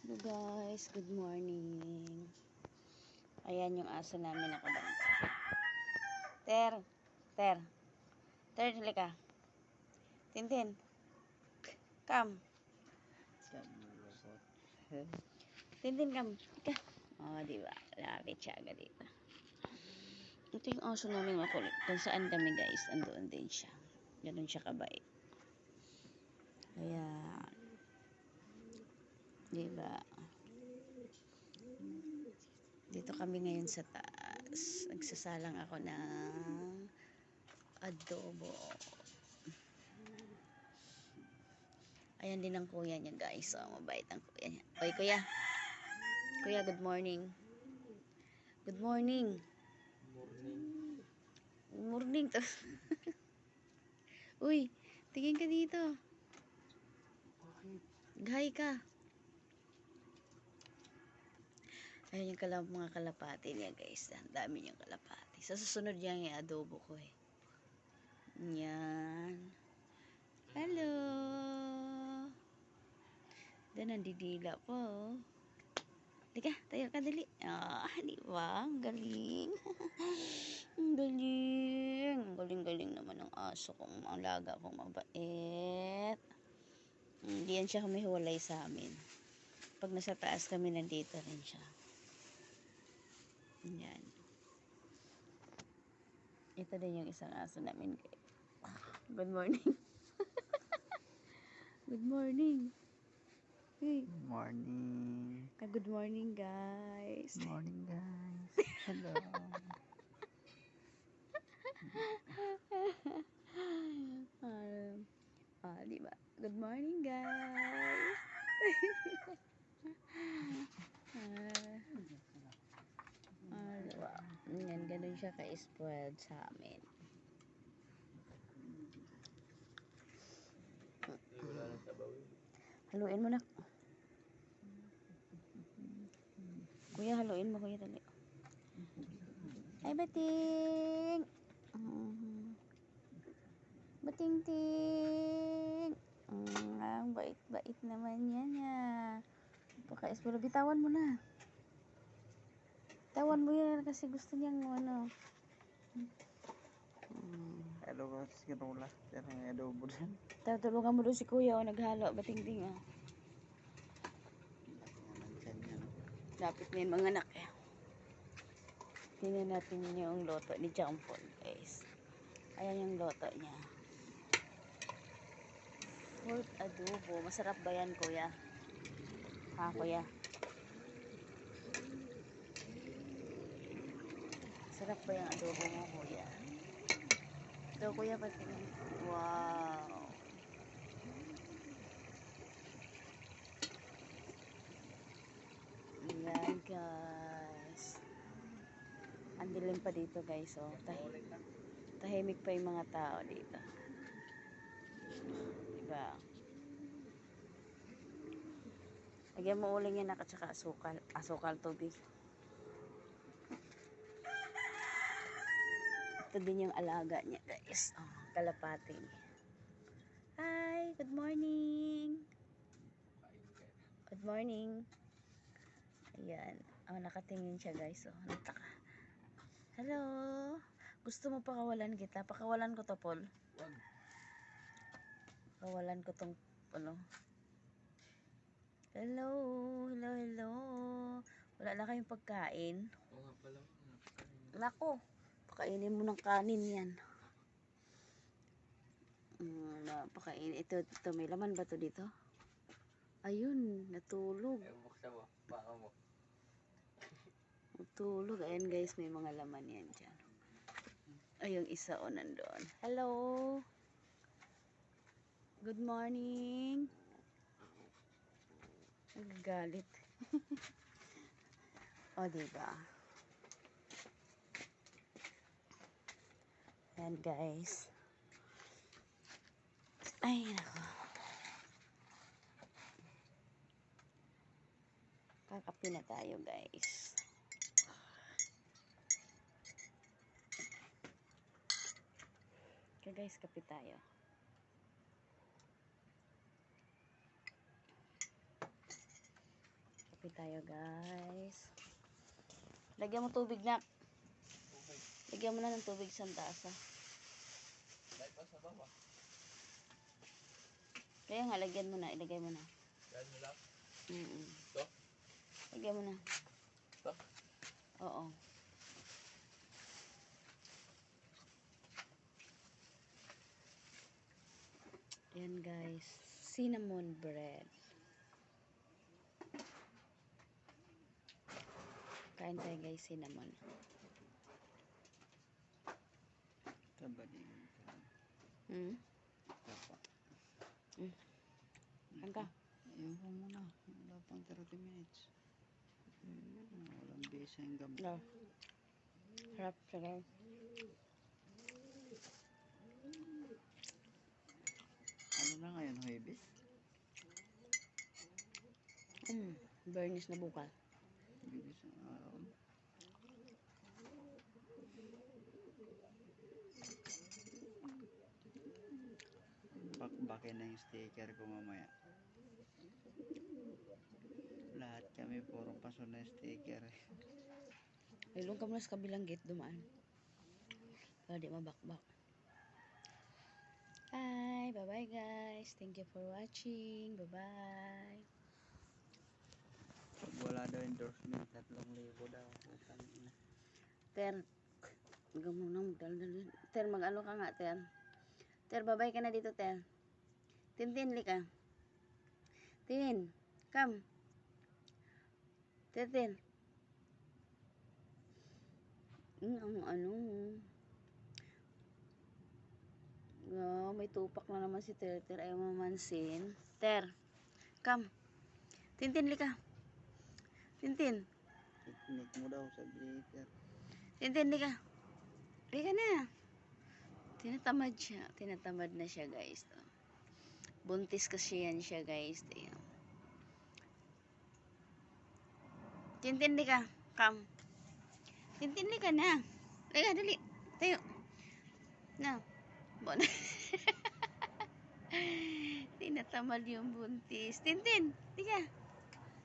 Hello guys, good morning. Ayan yung aso namin nakabanta. Ter, Ter, Ter, halika. Tintin, come. Tintin, come. Halika. Oh, diba? Lapit siya agad dito. Ito yung aso namin makulit. Kung saan kami guys, andoon din siya. Ganun siya kabait. Ayan. Diba? Dito kami ngayon sa taas. Nagsasalang ako ng adobo. Ayan din ang kuya niya guys. So, mabait ang kuya niya. Oy kuya. Kuya, good morning. Good morning. Morning to. Uy, tingin ka dito. Ghay ka. Ayan yung mga kalapati niya guys. Ang dami niyang kalapati. Sa susunod yan yung adobo ko eh. Yan. Hello. Dan nandidila po. Halika, tayo ka dali. Ah, di ba? Ang galing. Ang galing. Ang galing-galing naman ng aso kong alaga kong mabait. Hindi yan siya humihiwalay sa amin. Pag nasa taas kami, nandito rin siya. Yan. Ito din yung isang aso namin. Good morning. Good morning. Hey. Good morning. Good morning, guys. Good morning, guys. Hello. Di ba? Good morning, guys. Diba? Yan, ganun siya ka-spoiled sa amin. Haluin mo na. Kuya, haluin mo, kuya, dali. Ay, bating! Bating-ting! Ang bait-bait naman yan, Paka-spoiled. Bitawan mo na. Bitawan mo yan kasi gusto niyang ano. Hello, guys. Kinula. Yan ang adobo dyan. Tulungan mo doon si kuya naghalo. Bating-ting Lapit na yung mga anak Tingnan natin yung loto ni Jampon guys. Ayan yung loto niya. Pork adobo. Masarap ba yan kuya? Ha kuya? Masarap ba yung adobo mo kuya? Ito kuya patingin. Wow. Ayan guys. Ang dilim pa dito guys. Oh. Tahimik pa yung mga tao dito. Diba? Lagyan mo uling yan at saka asukal tubig. Ito din yung alaga niya guys. Oh, kalapati niya. Hi, good morning. Good morning. Ayan. Oh, nakatingin siya guys. Oh, nataka. Hello. Gusto mo pakawalan kita? Pakawalan ko to, Paul. Pakawalan ko tong ano. Hello. Hello, hello. Wala na kayong pagkain? Oo nga pala. Nako. Pakainin mo ng kanin yan. Pakain. Ito, may laman ba to dito? Ayun, natulog. Buksan mo. Baka mo. Natulog. Ayan guys, may mga laman yan dyan. Ay, yung isa o nandoon. Hello. Good morning. Nagagalit. O, diba? Ayan guys. Ay, nako. Kakape na tayo guys. Okay guys, kape tayo. Kape tayo, guys. Lagyan mo tubig na. Lagyan mo na ng tubig sa taas. Dahil pa sa baba. Kaya nga, lagyan mo na. Ilagay mo na. Dahil mo lang. Ito? Lagyan mo na. Ito? Oo. Ayan, guys. Cinnamon bread. Kain tayo, guys, cinnamon. Kabaling. Kapa. Kain ka. Ayun ko muna. Wala pang 30 minutes. Walang bisa yung gamot. No. Harap siya, guys. Ano na ngayon, Huwebes? Bernis na bukas. Bilis ang araw. Bakbakin na yung sticker ko mamaya. Lahat kami puro paso na sticker. Ilong ka muna sa kabilang gate, dumaan. Para di mabakbak. Hi, bye-bye, guys. Thank you for watching. Bye-bye. Pag wala daw endorsement, 3,000 daw. Ter, huwag mo nang magdaldal. Ter, mag-ano ka nga, Ter. Ter, bye-bye ka na dito, Ter. Tintin, lika. Tin, come. Tintin. Ano. May tupak na naman si Ter. Ter, ayaw mamansin. Ter, come. Tintin, lika. Tintin. Technique mo daw sa glitter. Tintin, lika. Lika na. Tinatamad siya. Tinatamad na siya, guys. Buntis kasi yan siya, guys. Tintin, lika. Come. Tintin, lika na. Lika, dali. Tayo. Na. Bona. Tinatamad yung buntis. Tintin, lika.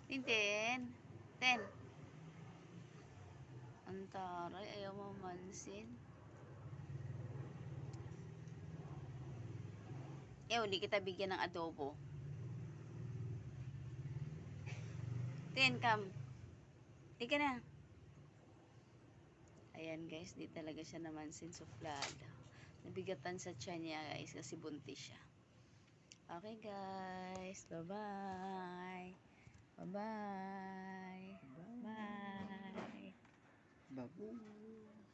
Tintin. Ten. Antaray, ayaw mamansin. Hindi kita bigyan ng adobo. Ten, come. Lika na. Ayan, guys, di talaga siya namansin, suplada. Nabigatan sa tiyan niya, guys, kasi buntis siya. Okay, guys. Bye-bye. Bye-bye. Bye. Babu.